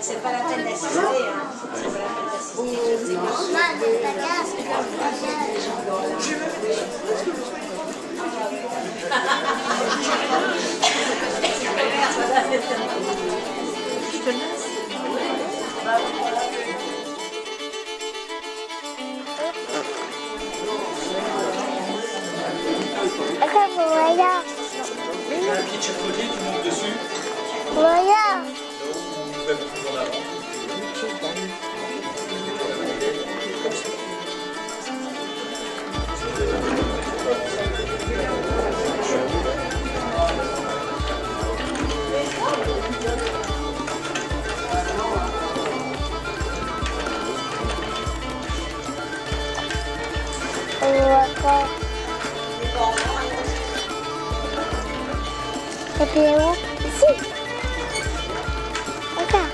C'est pas la peine d'assister, hein. C'est pas la peine d'assister. Je te laisse. Voilà. Il y a un pied de chapelier, tu montes dessus. Voilà. Non, même plus en avant. Voilà. Ça fait où? Ici. Regarde.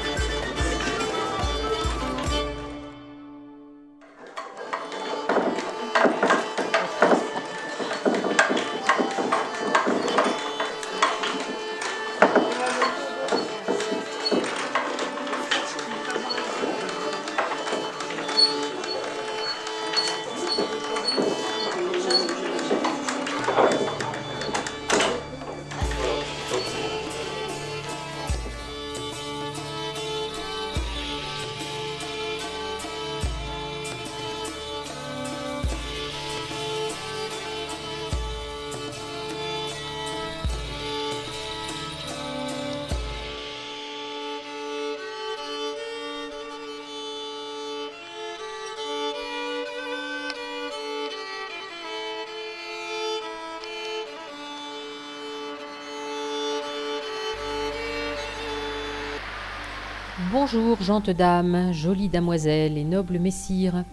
Bonjour, gentes dames, jolies damoiselles et nobles messires.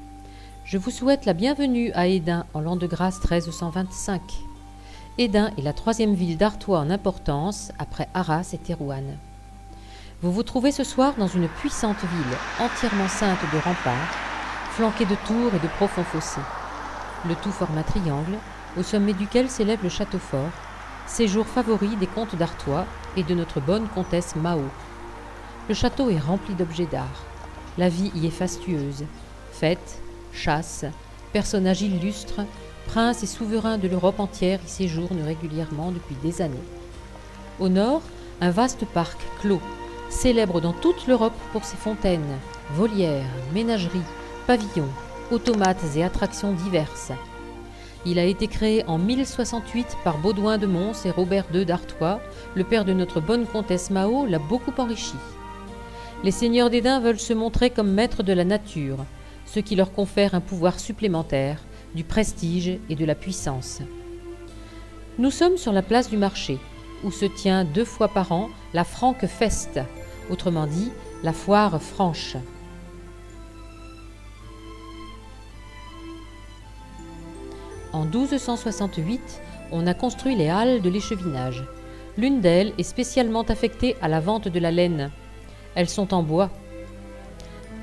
Je vous souhaite la bienvenue à Hesdin en l'an de grâce 1325. Hesdin est la troisième ville d'Artois en importance, après Arras et Thérouanne. Vous vous trouvez ce soir dans une puissante ville, entièrement ceinte de remparts, flanquée de tours et de profonds fossés. Le tout forme un triangle, au sommet duquel s'élève le château fort, séjour favori des comtes d'Artois et de notre bonne comtesse Mao. Le château est rempli d'objets d'art. La vie y est fastueuse. Fêtes, chasses, personnages illustres, princes et souverains de l'Europe entière y séjournent régulièrement depuis des années. Au nord, un vaste parc clos, célèbre dans toute l'Europe pour ses fontaines, volières, ménageries, pavillons, automates et attractions diverses. Il a été créé en 1068 par Baudouin de Mons et Robert II d'Artois. Le père de notre bonne comtesse Mao l'a beaucoup enrichi. Les seigneurs d'Hesdin veulent se montrer comme maîtres de la nature, ce qui leur confère un pouvoir supplémentaire, du prestige et de la puissance. Nous sommes sur la place du marché, où se tient 2 fois par an la Franque Feste, autrement dit la foire franche. En 1268, on a construit les halles de l'échevinage. L'une d'elles est spécialement affectée à la vente de la laine. Elles sont en bois.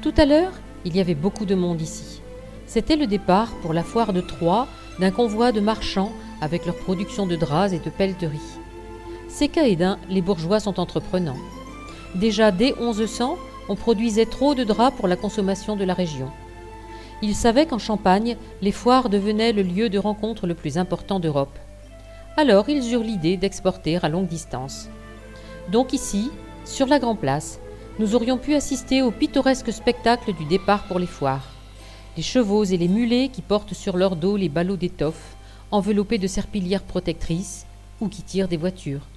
Tout à l'heure, il y avait beaucoup de monde ici. C'était le départ pour la foire de Troyes d'un convoi de marchands avec leur production de draps et de pelleteries. C'est qu'à Hesdin, les bourgeois sont entreprenants. Déjà dès 1100, on produisait trop de draps pour la consommation de la région. Ils savaient qu'en Champagne, les foires devenaient le lieu de rencontre le plus important d'Europe. Alors ils eurent l'idée d'exporter à longue distance. Donc ici, sur la Grand Place, nous aurions pu assister au pittoresque spectacle du départ pour les foires. Les chevaux et les mulets qui portent sur leur dos les ballots d'étoffe, enveloppés de serpillières protectrices, ou qui tirent des voitures.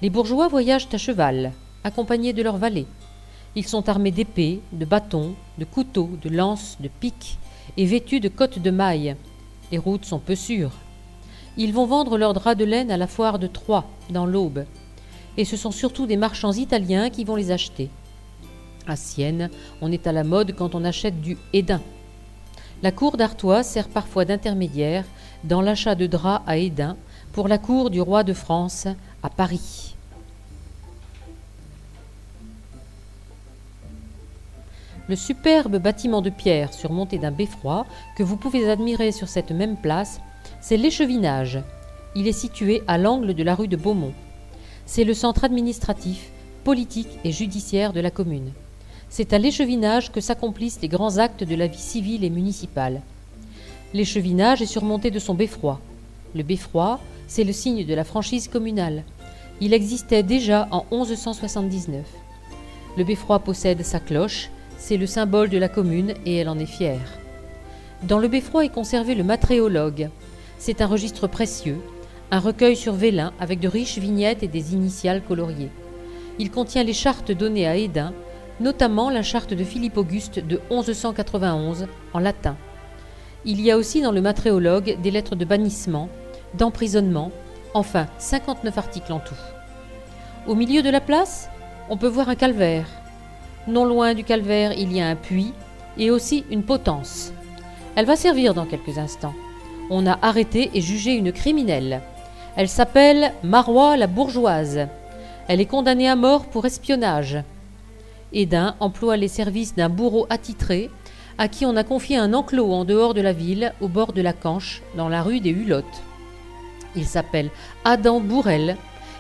Les bourgeois voyagent à cheval, accompagnés de leurs valets. Ils sont armés d'épées, de bâtons, de couteaux, de lances, de piques, et vêtus de cottes de mailles. Les routes sont peu sûres. Ils vont vendre leurs draps de laine à la foire de Troyes, dans l'Aube. Et ce sont surtout des marchands italiens qui vont les acheter. À Sienne, on est à la mode quand on achète du Hesdin. La cour d'Artois sert parfois d'intermédiaire dans l'achat de draps à Hesdin pour la cour du roi de France à Paris. Le superbe bâtiment de pierre surmonté d'un beffroi que vous pouvez admirer sur cette même place, c'est l'échevinage. Il est situé à l'angle de la rue de Beaumont. C'est le centre administratif, politique et judiciaire de la commune. C'est à l'échevinage que s'accomplissent les grands actes de la vie civile et municipale. L'échevinage est surmonté de son beffroi. Le beffroi, c'est le signe de la franchise communale. Il existait déjà en 1179. Le beffroi possède sa cloche, c'est le symbole de la commune et elle en est fière. Dans le beffroi est conservé le matréologue. C'est un registre précieux, un recueil sur vélin avec de riches vignettes et des initiales coloriées. Il contient les chartes données à Hesdin, notamment la charte de Philippe Auguste de 1191 en latin. Il y a aussi dans le matréologue des lettres de bannissement, d'emprisonnement, enfin 59 articles en tout. Au milieu de la place, on peut voir un calvaire. Non loin du calvaire, il y a un puits et aussi une potence. Elle va servir dans quelques instants. On a arrêté et jugé une criminelle. Elle s'appelle Marois la bourgeoise. Elle est condamnée à mort pour espionnage. Hesdin emploie les services d'un bourreau attitré à qui on a confié un enclos en dehors de la ville, au bord de la Canche, dans la rue des Hulottes. Il s'appelle Adam Bourrel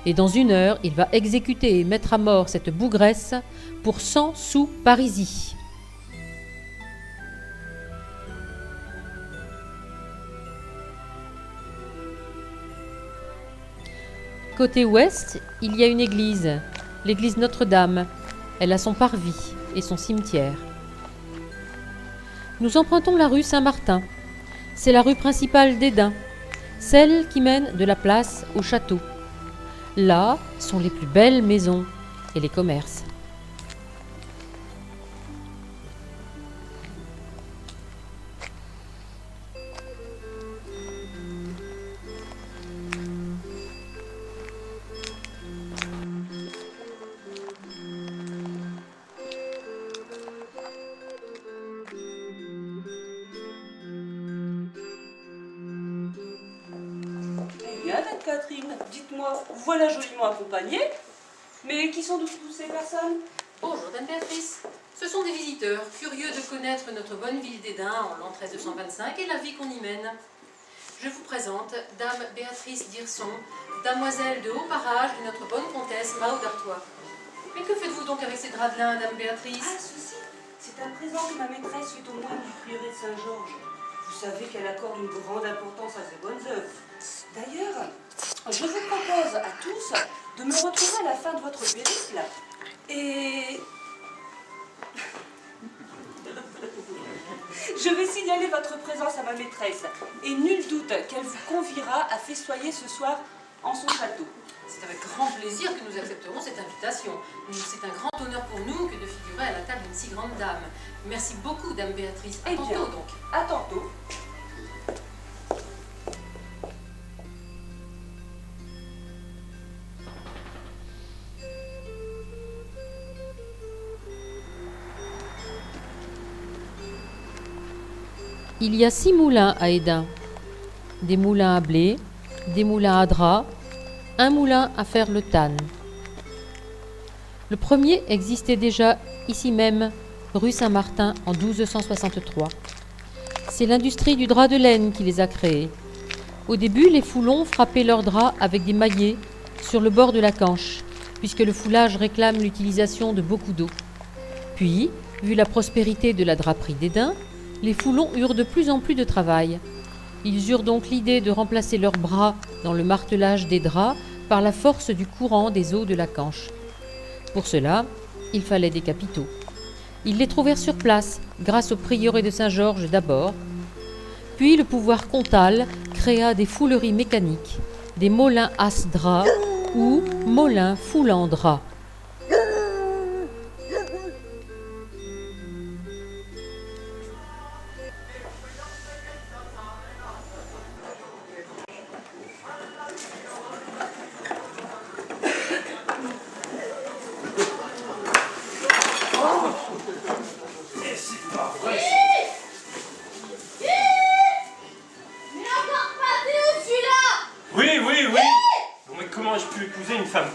et dans 1 heure, il va exécuter et mettre à mort cette bougresse pour 100 sous parisis. Côté ouest, il y a une église, l'église Notre-Dame. Elle a son parvis et son cimetière. Nous empruntons la rue Saint-Martin. C'est la rue principale d'Hesdin, celle qui mène de la place au château. Là sont les plus belles maisons et les commerces. Catherine, dites-moi, voilà joliment accompagnée, mais qui sont tous ces personnes? Bonjour Dame Béatrice. Ce sont des visiteurs, curieux de connaître notre bonne ville d'Hesdin en l'an 1325 et la vie qu'on y mène. Je vous présente Dame Béatrice d'Hirson, damoiselle de haut parage de notre bonne comtesse Mao d'Artois. Mais que faites-vous donc avec ces draps de lin, Dame Béatrice? Ah, ceci, c'est un présent que ma maîtresse fait au moine du prieuré de Saint-Georges. Vous savez qu'elle accorde une grande importance à ses bonnes œuvres. D'ailleurs, je vous propose à tous de me retrouver à la fin de votre périple et... je vais signaler votre présence à ma maîtresse et nul doute qu'elle vous conviera à festoyer ce soir en son château. C'est avec grand plaisir que nous accepterons cette invitation. C'est un grand honneur pour nous que de figurer à la table d'une si grande dame. Merci beaucoup, Dame Béatrice. À tantôt, donc. À tantôt. Il y a 6 moulins à Hesdin. Des moulins à blé, des moulins à drap, un moulin à faire le tanne. Le premier existait déjà ici même, rue Saint-Martin, en 1263. C'est l'industrie du drap de laine qui les a créés. Au début, les foulons frappaient leurs draps avec des maillets sur le bord de la Canche, puisque le foulage réclame l'utilisation de beaucoup d'eau. Puis, vu la prospérité de la draperie d'Hesdin, les foulons eurent de plus en plus de travail. Ils eurent donc l'idée de remplacer leurs bras dans le martelage des draps par la force du courant des eaux de la Canche. Pour cela, il fallait des capitaux. Ils les trouvèrent sur place, grâce au prieuré de Saint-Georges d'abord. Puis le pouvoir comtal créa des fouleries mécaniques, des molins as-draps ou molins foulant draps.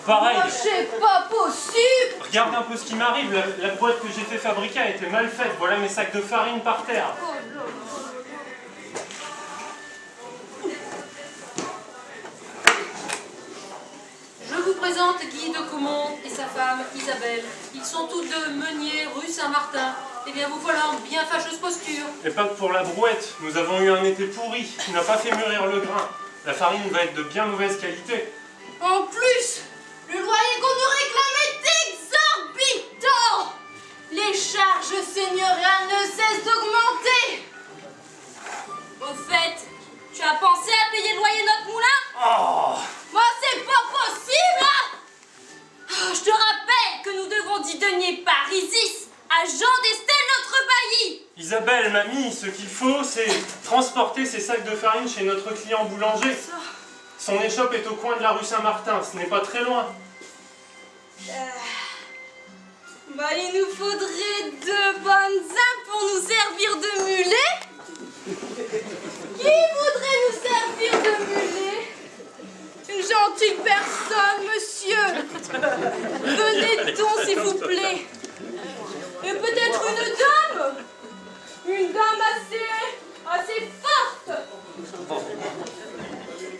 Pareil. Oh, c'est pas possible. Regarde un peu ce qui m'arrive. La boîte que j'ai fait fabriquer a été mal faite. Voilà mes sacs de farine par terre. Je vous présente Guy de Caumont et sa femme Isabelle. Ils sont tous deux meuniers rue Saint-Martin. Eh bien, vous voilà en bien fâcheuse posture. Et pas que pour la brouette, nous avons eu un été pourri qui n'a pas fait mûrir le grain. La farine va être de bien mauvaise qualité. En plus, le loyer qu'on nous réclame est exorbitant. Les charges seigneuriales ne cessent d'augmenter. Au fait, tu as pensé à payer le loyer de notre moulin? Oh! Moi, c'est pas possible! Je te rappelle que nous devons 10 deniers parisis à Jean d'Estelle, notre bailli. Isabelle, mamie, ce qu'il faut, c'est transporter ces sacs de farine chez notre client boulanger. Son échoppe est au coin de la rue Saint-Martin, ce n'est pas très loin. Il nous faudrait 2 bonnes âmes pour nous servir de mulet. Qui voudrait nous servir de mulet? Une gentille personne, monsieur. Venez donc, s'il vous plaît. Et peut-être une dame. Une dame assez forte.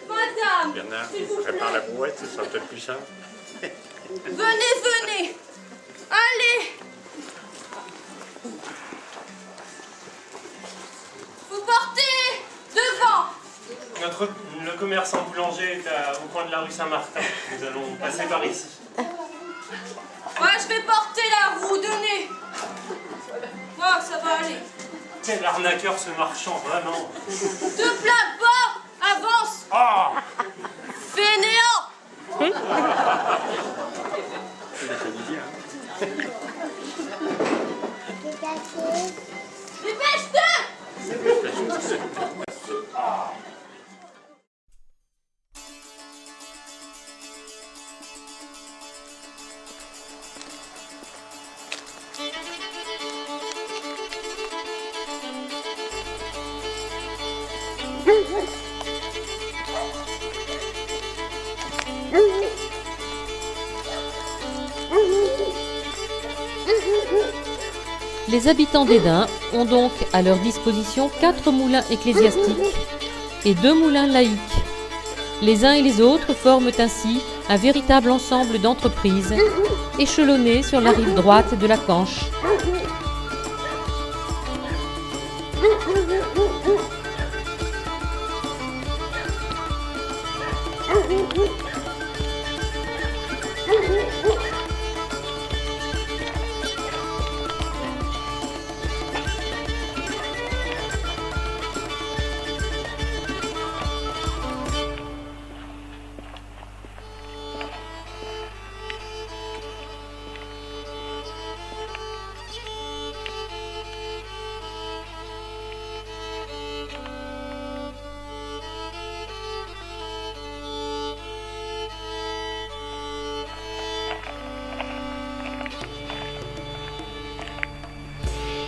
Madame, Bernard, s'il vous plaît. prépare la brouette, ce sera peut-être plus simple. Venez. Allez. Vous portez devant. Le commerçant boulanger est au coin de la rue Saint-Martin. Nous allons passer par ici. Ouais, je vais porter la roue, donnez. Ouais, ça va aller. Quel arnaqueur ce marchand, vraiment. De plat bas, avance. Oh! Fainéant. Dépêche-toi. Les habitants d'Hesdin ont donc à leur disposition 4 moulins ecclésiastiques et 2 moulins laïques. Les uns et les autres forment ainsi un véritable ensemble d'entreprises échelonnées sur la rive droite de la Canche.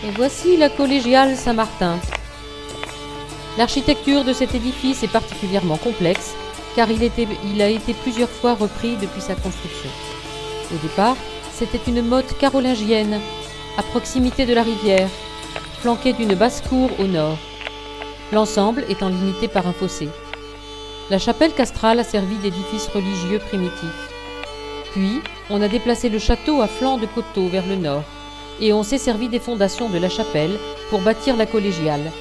Et voici la collégiale Saint-Martin. L'architecture de cet édifice est particulièrement complexe car il a été plusieurs fois repris depuis sa construction. Au départ, c'était une motte carolingienne à proximité de la rivière, flanquée d'une basse-cour au nord, l'ensemble étant limité par un fossé. La chapelle castrale a servi d'édifice religieux primitif. Puis, on a déplacé le château à flanc de coteau vers le nord, et on s'est servi des fondations de la chapelle pour bâtir la collégiale.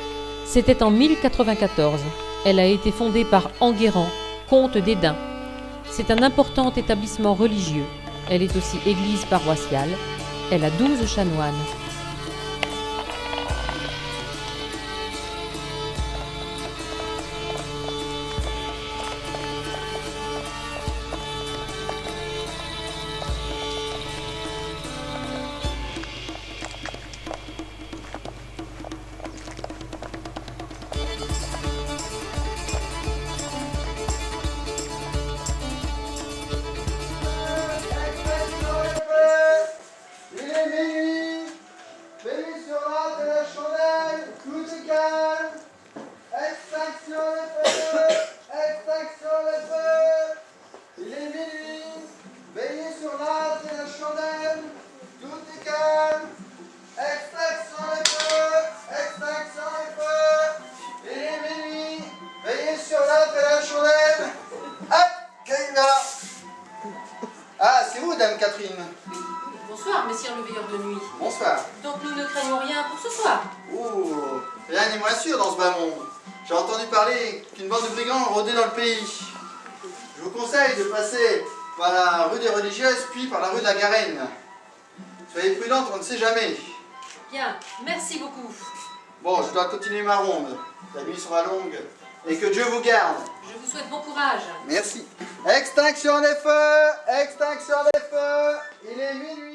C'était en 1094. Elle a été fondée par Enguerrand, comte d'Hesdin. C'est un important établissement religieux. Elle est aussi église paroissiale. Elle a 12 chanoines. Bonsoir, messire le veilleur de nuit. Bonsoir. Donc nous ne craignons rien pour ce soir. Ouh, rien n'est moins sûr dans ce bas monde. J'ai entendu parler qu'une bande de brigands rôdait dans le pays. Je vous conseille de passer par la rue des Religieuses, puis par la rue de la Garenne. Soyez prudente, on ne sait jamais. Bien, merci beaucoup. Bon, je dois continuer ma ronde. La nuit sera longue. Et que Dieu vous garde. Je vous souhaite bon courage. Merci. Extinction des feux! Extinction des feux! Il est minuit!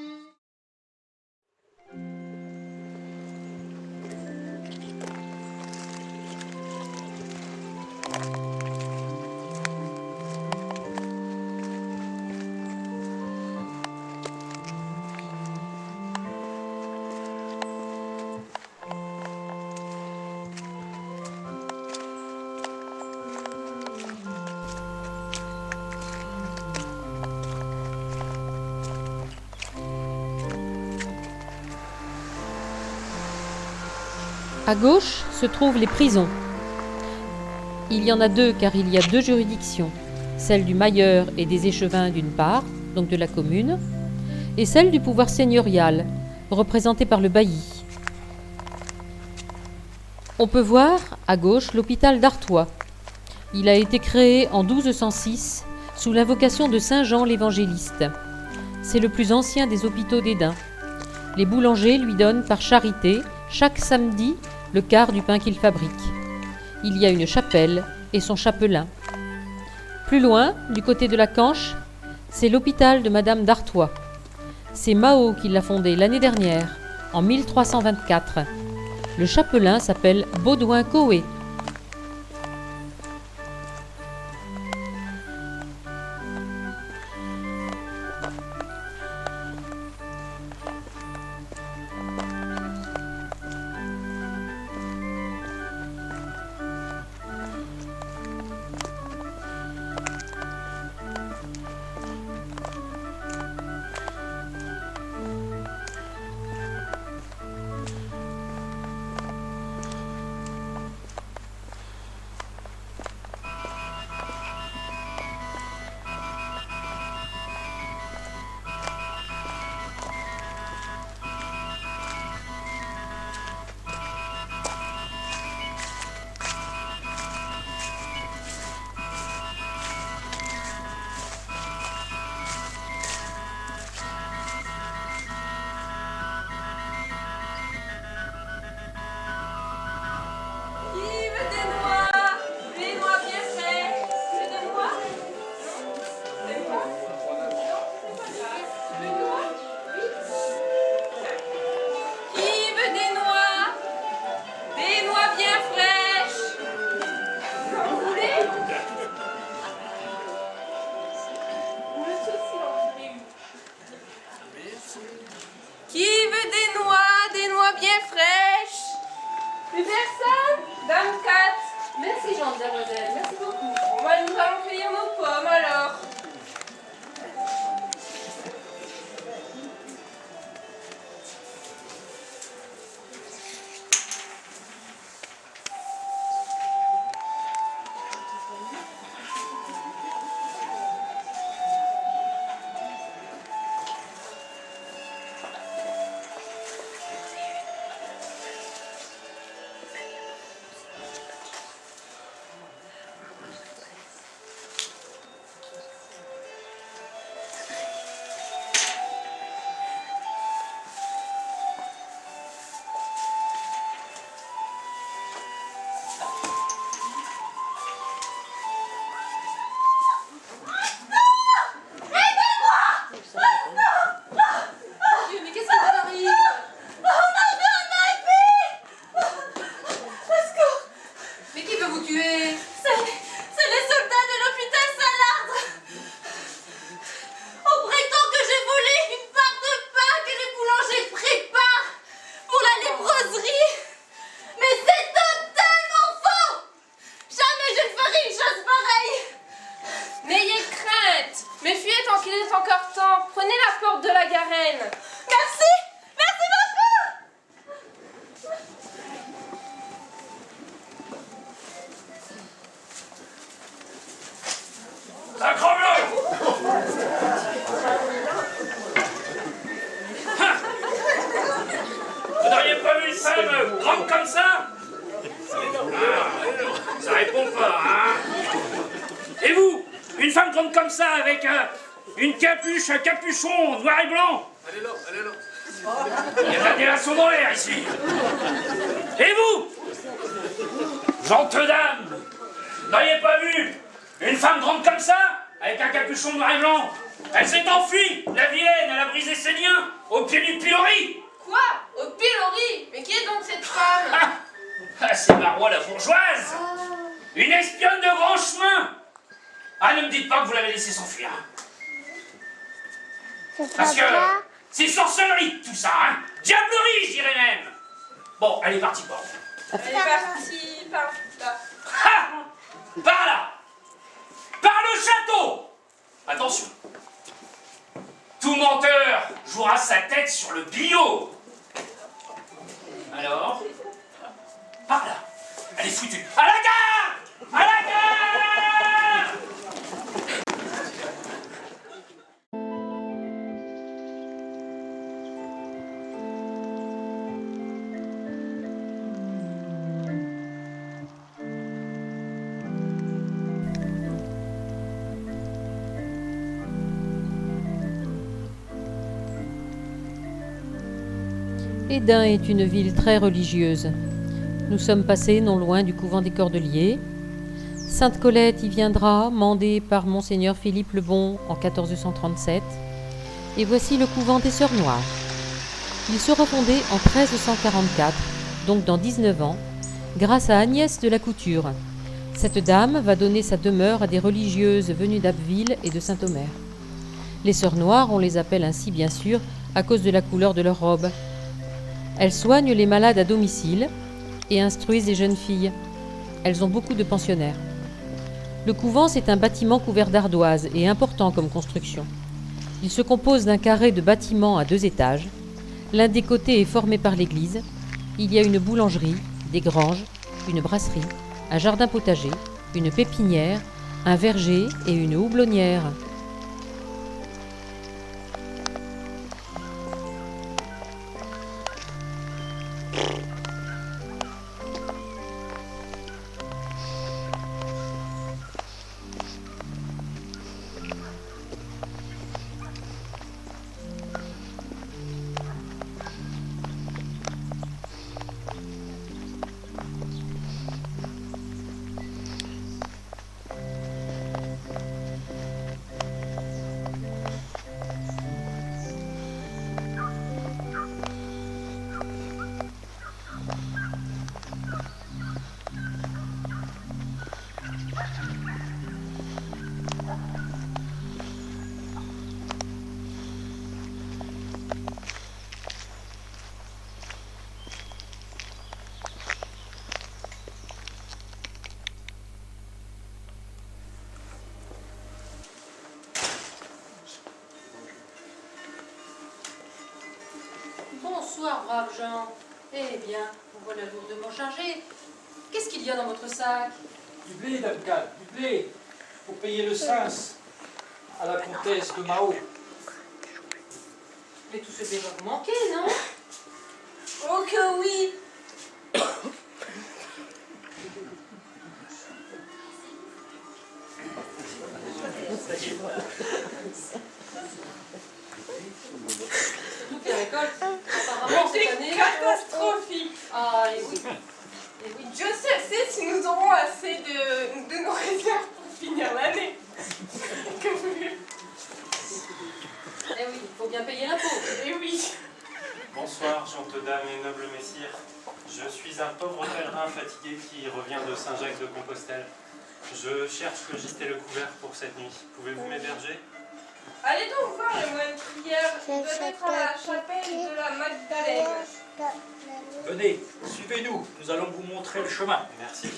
À gauche se trouvent les prisons. Il y en a deux car il y a deux juridictions, celle du mailleur et des échevins d'une part, donc de la commune, et celle du pouvoir seigneurial, représentée par le bailli. On peut voir à gauche l'hôpital d'Artois. Il a été créé en 1206 sous l'invocation de Saint Jean l'Évangéliste. C'est le plus ancien des hôpitaux d'Esdin. Les boulangers lui donnent par charité chaque samedi le quart du pain qu'ils fabriquent. Il y a une chapelle et son chapelain. Plus loin, du côté de la Canche, c'est l'hôpital de Madame d'Artois. C'est Mao qui l'a fondé l'année dernière, en 1324. Le chapelain s'appelle Baudouin Coé. Qui veut des noix bien fraîches? Plus personne? Dame 4. Merci, mademoiselle, merci beaucoup. Bon, bah, nous allons cueillir nos pommes alors. femme grande comme ça? Ça répond pas, hein? Et vous? Une femme grande comme ça, avec une capuche, un capuchon noir et blanc? Elle est là, elle est là. Il y a de la délation dans l'air ici. Et vous? Gente dame, n'auriez pas vu une femme grande comme ça, avec un capuchon noir et blanc? Elle s'est enfuie, la vilaine, elle a brisé ses liens au pied du pilori. Quoi? Au pilori? Mais qui est donc cette femme? Ah, c'est Marois la bourgeoise. Une espionne de grand chemin. Ah, ne me dites pas que vous l'avez laissée s'enfuir. Parce que c'est sorcellerie tout ça, hein. Diablerie, je dirais même. Bon, elle est partie par où? Elle est partie par là. Ha! Par là. Par le château. Attention. Tout menteur jouera sa tête sur le billot. Alors, par là. Elle est foutue. À la gare! À la gare! Hesdin est une ville très religieuse. Nous sommes passés non loin du couvent des Cordeliers. Sainte Colette y viendra, mandée par Monseigneur Philippe le Bon en 1437. Et voici le couvent des Sœurs Noires. Il sera fondé en 1344, donc dans 19 ans, grâce à Agnès de la Couture. Cette dame va donner sa demeure à des religieuses venues d'Abbeville et de Saint-Omer. Les Sœurs Noires, on les appelle ainsi bien sûr à cause de la couleur de leurs robes. Elles soignent les malades à domicile et instruisent les jeunes filles. Elles ont beaucoup de pensionnaires. Le couvent, c'est un bâtiment couvert d'ardoise et important comme construction. Il se compose d'un carré de bâtiments à 2 étages. L'un des côtés est formé par l'église. Il y a une boulangerie, des granges, une brasserie, un jardin potager, une pépinière, un verger et une houblonnière. Bonsoir, braves gens. Eh bien, vous voilà lourdement chargé. Qu'est-ce qu'il y a dans votre sac? Du blé, Duncan, du blé. Pour payer le sens à la comtesse de Mao. Mais tout ce blé va vous manquer, non? Oh que oui! Toutes les récoltes, apparemment, cette année... Catastrophique! Ah, et oui. Et oui. Dieu seul sait si nous aurons assez de nos réserves pour finir l'année. Que voulez-vous? Eh oui, il faut bien payer l'impôt. Eh oui! Bonsoir, gentes dames et nobles messires. Je suis un pauvre pèlerin fatigué qui revient de Saint-Jacques-de-Compostelle. Je cherche le gîte et le couvert pour cette nuit. Pouvez-vous m'héberger? Allez donc voir le moine prière. Il doit être à la chapelle de la Magdalene. Venez, suivez-nous, nous allons vous montrer le chemin. Merci.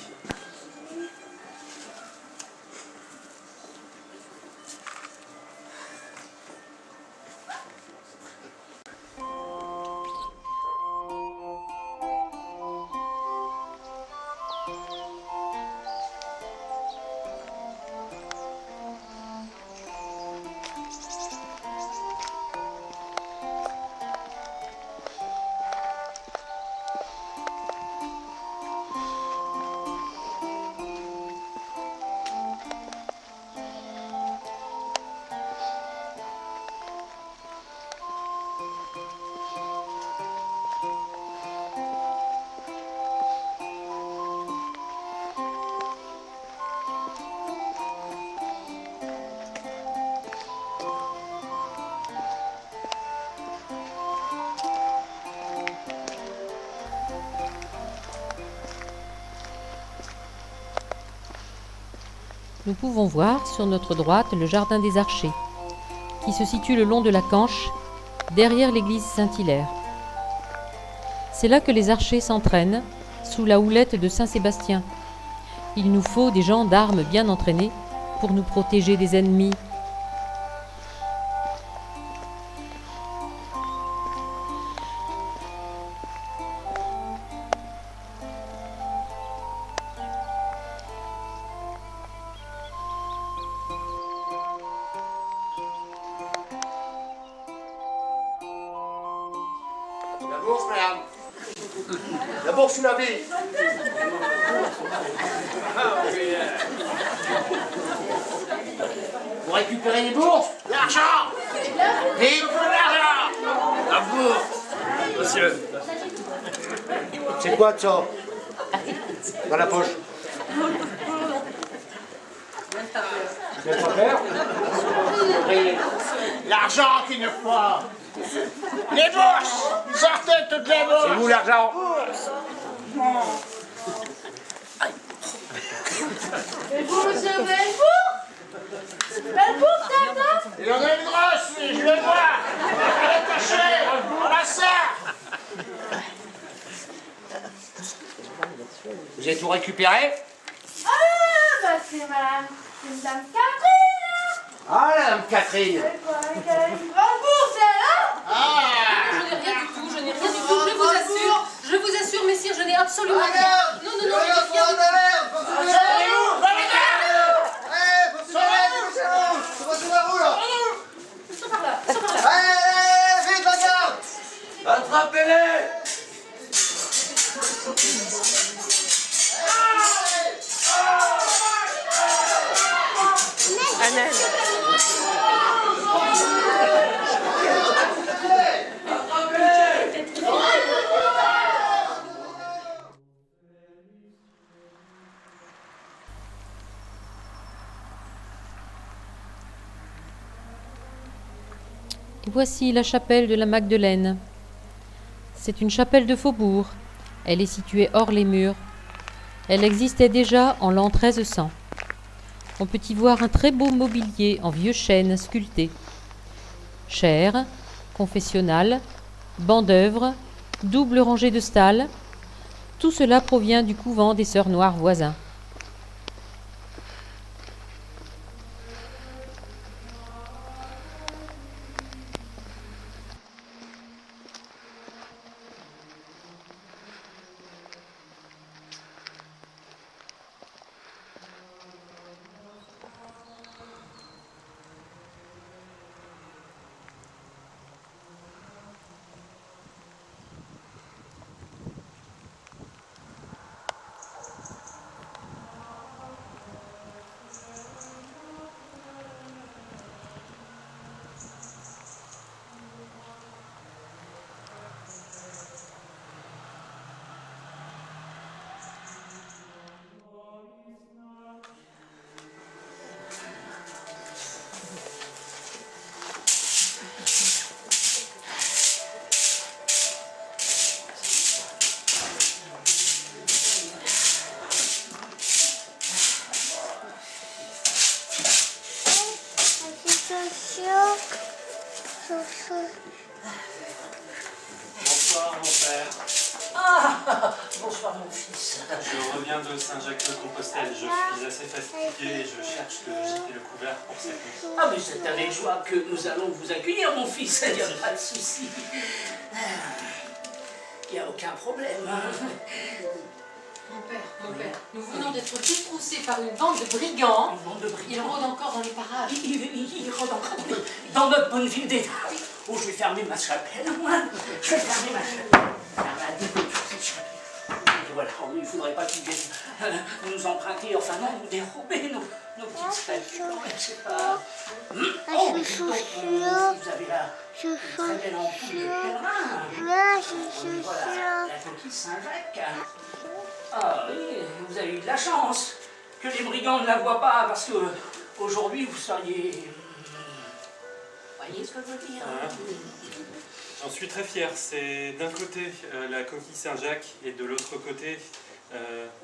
Nous pouvons voir sur notre droite le jardin des Archers, qui se situe le long de la Canche, derrière l'église Saint-Hilaire. C'est là que les archers s'entraînent, sous la houlette de Saint-Sébastien. Il nous faut des gens d'armes bien entraînés pour nous protéger des ennemis. La bourse, madame. La bourse ou la vie. Vous récupérez les bourses? L'argent. Vite, l'argent. La bourse. Monsieur. C'est quoi ça? Dans la poche. Tu vas pas faire? L'argent qu'il ne faut pas. Les bourses. Sortez toutes les bourses. C'est vous l'argent? Et vous, monsieur Bellecour? Bellecour, tata? Il en a une grosse, lui, je vais voir. Elle est cachée. On la sert. Vous avez tout récupéré? Ah, bah c'est madame Catherine, là. Ah, la dame Catherine. Elle a une grande bourse, elle, hein? Ah. Je n'ai rien du tout, je n'ai rien du tout, je vous assure, messire, je n'ai absolument rien. Regarde. Non, non, non, Regarde, je n'ai rien du tout. Ils sont par là, ils sont par là. Allez, vite, la garde. Attrapez-les. Et voici la chapelle de la Magdeleine. C'est une chapelle de faubourg. Elle est située hors les murs. Elle existait déjà en l'an 1300. On peut y voir un très beau mobilier en vieux chêne sculpté. Chaire, confessionnal, banc d'œuvre, double rangée de stalles. Tout cela provient du couvent des Sœurs Noires voisins. Bonsoir mon père. Ah, bonsoir mon fils. Je reviens de Saint-Jacques-de-Compostelle. Je suis assez fatigué et je cherche le gîte et le couvert pour cette nuit. Ah mais c'est avec joie que nous allons vous accueillir mon fils, il n'y a pas de souci. Il n'y a aucun problème. Mon père, nous venons d'être détroussés par une bande de brigands. Une bande de brigands. Ils rôdent encore dans les parages. Il rôde encore dans notre bonne ville d'État. Oh, je vais fermer ma chapelle, moi. Je vais fermer ma chapelle. Et voilà, il ne faudrait pas qu'ils viennent nous emprunter, enfin non, nous dérober nos petites statues. C'est pas... Oh, mais dis donc, vous avez là une très belle ampoule de pèlerin. Voilà, la coquille Saint-Jacques. Ah oui, vous avez eu de la chance que les brigands ne la voient pas, parce que aujourd'hui vous seriez... Vous voyez ce que je veux dire? J'en suis très fier. C'est d'un côté la coquille Saint-Jacques et de l'autre côté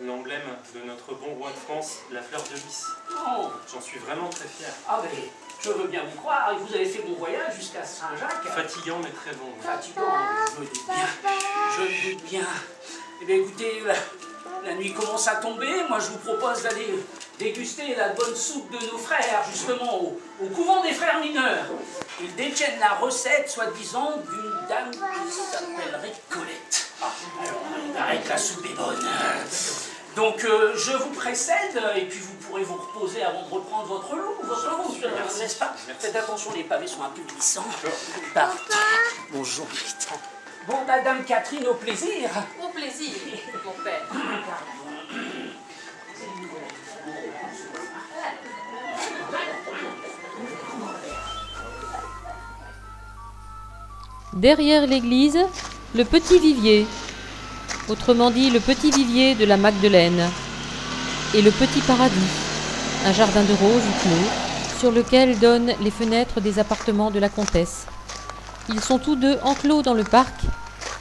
l'emblème de notre bon roi de France, la fleur de lys. Oh. J'en suis vraiment très fier. Ah ben, je veux bien vous croire, et vous avez fait bon voyage jusqu'à Saint-Jacques. Fatigant mais très bon. Fatigant, je me doute bien. Je me doute bien. Eh bien écoutez, la nuit commence à tomber, moi je vous propose d'aller déguster la bonne soupe de nos frères, justement, au couvent des frères mineurs. Ils détiennent la recette, soi-disant, d'une dame qui s'appellerait Colette. Ah, alors, il paraît que la soupe est bonne. Donc, je vous précède, et puis vous pourrez vous reposer avant de reprendre votre route, n'est-ce pas? Faites attention, les pavés sont un peu glissants. Bonjour, Gaëtan. Bon, Madame Catherine, au plaisir. Au plaisir, mon père. Derrière l'église, le petit vivier, autrement dit le petit vivier de la Magdeleine, et le petit paradis, un jardin de roses clos sur lequel donnent les fenêtres des appartements de la comtesse. Ils sont tous deux enclos dans le parc,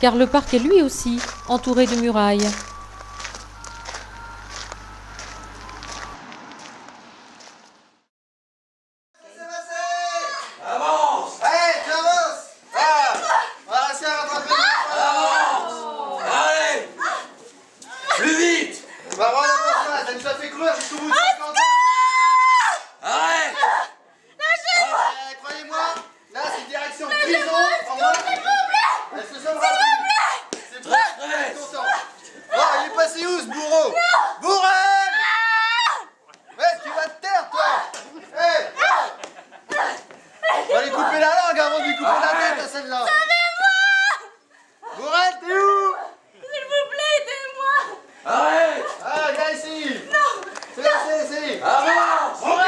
car le parc est lui aussi entouré de murailles. Avance! Allez, tu avances! On va réussir à rattraper. Avance! Allez! Plus vite! On va voir la ça nous a fait courir jusqu'au bout de 50 ans. Arrête! Croyez-moi, là c'est direction prison. En bas. Elle se sauvera plus. C'est bon, je suis content. Oh, il est passé où ce bourreau? Bourrel! Ouais, tu vas te taire, toi! Hey! On va lui couper la langue avant de lui couper la tête à celle-là. Bourrel, t'es où? S'il vous plaît, aidez-moi. Arrête! Ah, viens ici! Non! C'est Avance! Bourrel!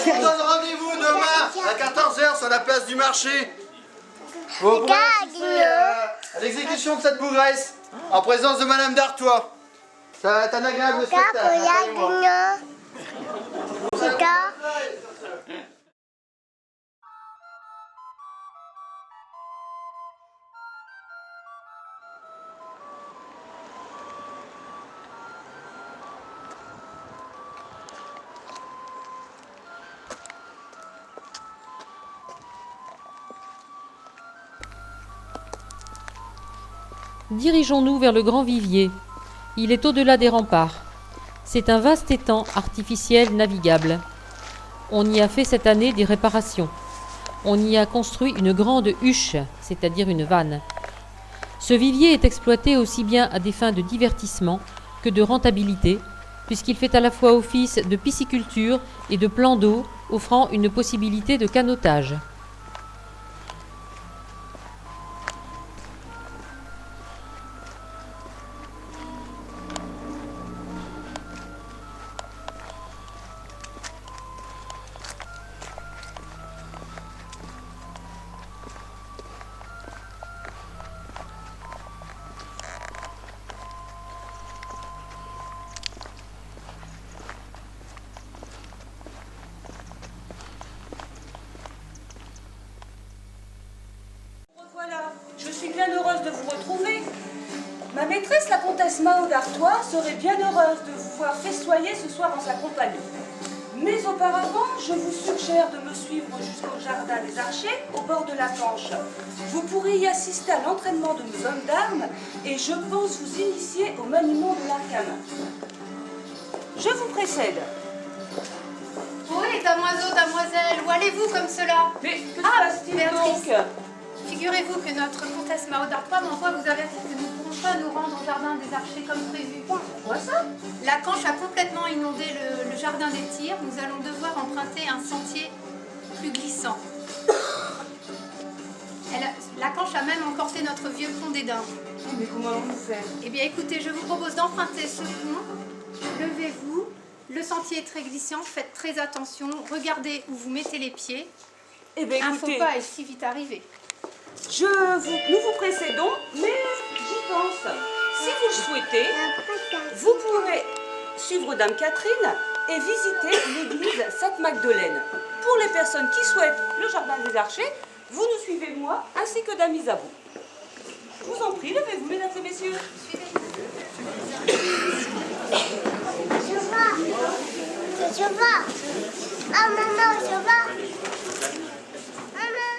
Je vous donne rendez-vous demain à 14h sur la place du marché. Vous pourrez assister à l'exécution de cette bougresse en présence de Madame d'Artois. Ça va être un agréable spectacle. Dirigeons-nous vers le grand vivier. Il est au-delà des remparts. C'est un vaste étang artificiel navigable. On y a fait cette année des réparations. On y a construit une grande huche, c'est-à-dire une vanne. Ce vivier est exploité aussi bien à des fins de divertissement que de rentabilité, puisqu'il fait à la fois office de pisciculture et de plan d'eau, offrant une possibilité de canotage. Voilà, je suis bien heureuse de vous retrouver. Ma maîtresse, la comtesse Mao d'Artois, serait bien heureuse de vous voir festoyer ce soir en sa compagnie. Mais auparavant, je vous suggère de me suivre jusqu'au jardin des archers, au bord de la Canche. Vous pourrez y assister à l'entraînement de nos hommes d'armes et je pense vous initier au maniement de l'arcane. Je vous précède. Oui, damoiseau, damoiselle, où allez-vous comme cela? Mais que se passe-t-il donc? Figurez-vous que notre comtesse Mao d'Artois m'envoie vous avertir que nous ne pourrons pas nous rendre au jardin des archers comme prévu. Quoi ça? La Canche a complètement inondé le jardin des tirs. Nous allons devoir emprunter un sentier plus glissant. La Canche a même emporté notre vieux pont des Daims. Mais comment allons-nous faire? Eh bien écoutez, je vous propose d'emprunter ce pont. Levez-vous. Le sentier est très glissant, faites très attention. Regardez où vous mettez les pieds. Eh bien Un écoutez, faux pas est si vite arrivé. nous vous précédons, mais j'y pense. Si vous le souhaitez, vous pourrez suivre Dame Catherine et visiter l'église Sainte-Magdeleine. Pour les personnes qui souhaitent le jardin des Archers, vous nous suivez moi ainsi que Dame Isabeau. Je vous en prie, levez-vous, mesdames et messieurs. Je vois. Ah maman, je vois. Maman.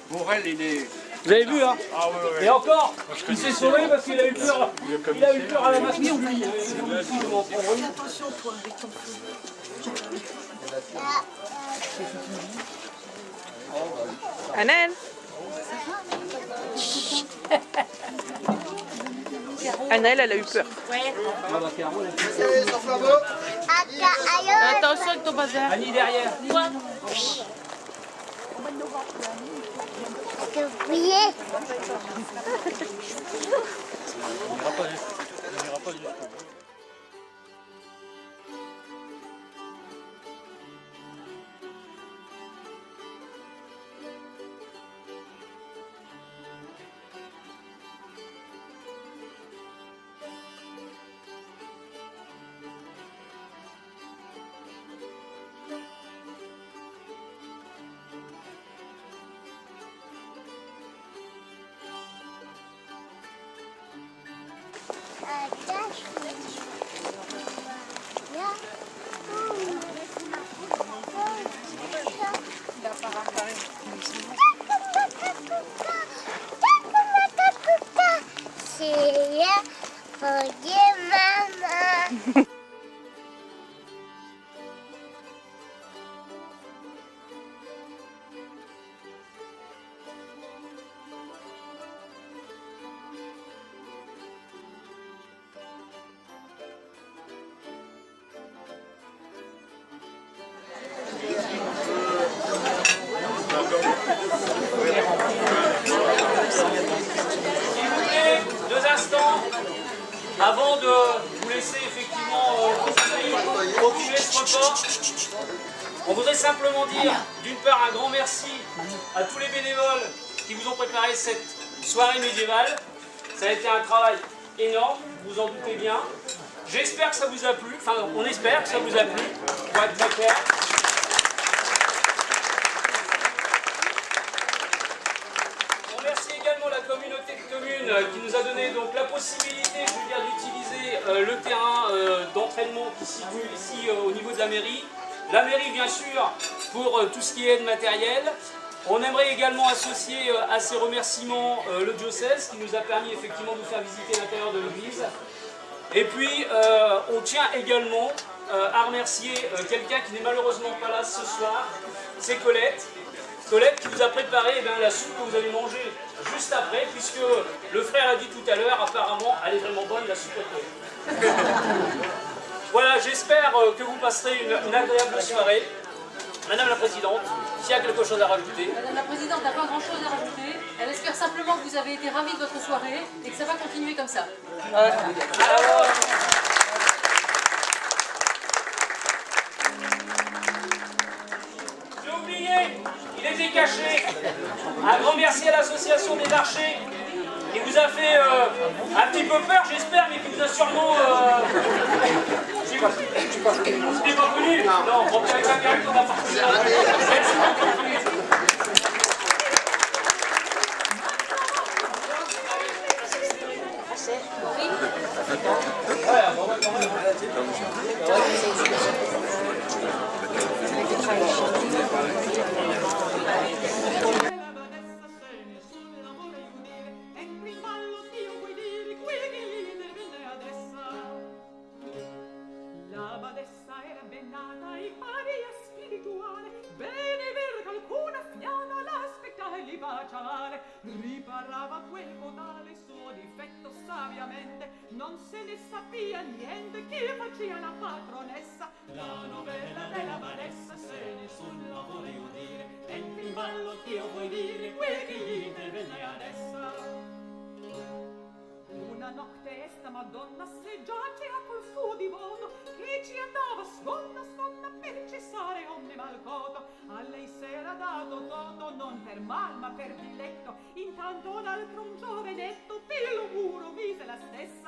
Borel, il est... Vous avez vu, hein? Ah oui, oui. Et encore, il s'est sauvé parce qu'il a eu peur. Il a eu peur à la masse. Attention, toi, avec ton feu. Annelle. Annelle, elle a eu peur. Attention avec ton bazar. Annie derrière. Vous voyez. On n'ira pas jusqu'au bout. Deux instants avant de vous laisser effectivement continuer ce repas. On voudrait simplement dire d'une part un grand merci à tous les bénévoles qui vous ont préparé cette soirée médiévale. Ça a été un travail énorme, vous en doutez bien. J'espère que ça vous a plu, enfin on espère que ça vous a plu, pour être très clair. On remercie également la communauté de communes qui nous a donné donc la possibilité, je veux dire, d'utiliser le terrain d'entraînement qui se situe ici au niveau de la mairie. La mairie bien sûr pour tout ce qui est aide matérielle. On aimerait également associer à ces remerciements le diocèse qui nous a permis effectivement de nous faire visiter l'intérieur de l'église. Et puis on tient également à remercier quelqu'un qui n'est malheureusement pas là ce soir, c'est Colette. Colette qui vous a préparé la soupe que vous allez manger juste après, puisque le frère a dit tout à l'heure, apparemment elle est vraiment bonne la soupe au thé. Voilà, j'espère que vous passerez une agréable soirée. Madame la Présidente, s'il y a quelque chose à rajouter. Madame la Présidente n'a pas grand-chose à rajouter. Elle espère simplement que vous avez été ravis de votre soirée et que ça va continuer comme ça. J'ai oublié, il était caché. Un grand merci à l'association des archers qui vous a fait un petit peu peur, j'espère, mais qui vous a sûrement... Je n'ai pas connu. Non, on peut avec un gars qu'on a participé. Merci beaucoup. La badessa era ben nata e paria spirituale, bene ver che alcuna fiana l'aspettava e li faccia male. Riparava quel cotale suo difetto saviamente, non se ne sapia niente che faceva la patronessa. La novella della badessa se nessuno vuole udire, entri in ballo Dio vuoi dire quel che gli venne adessa. Una notte esta Madonna se giacea col suo divoto, che ci andava sgonna per cessare ogni malcoto. A lei s'era dato toto non per mal ma per diletto, intanto un altro un giovenetto per lo muro mise la stessa.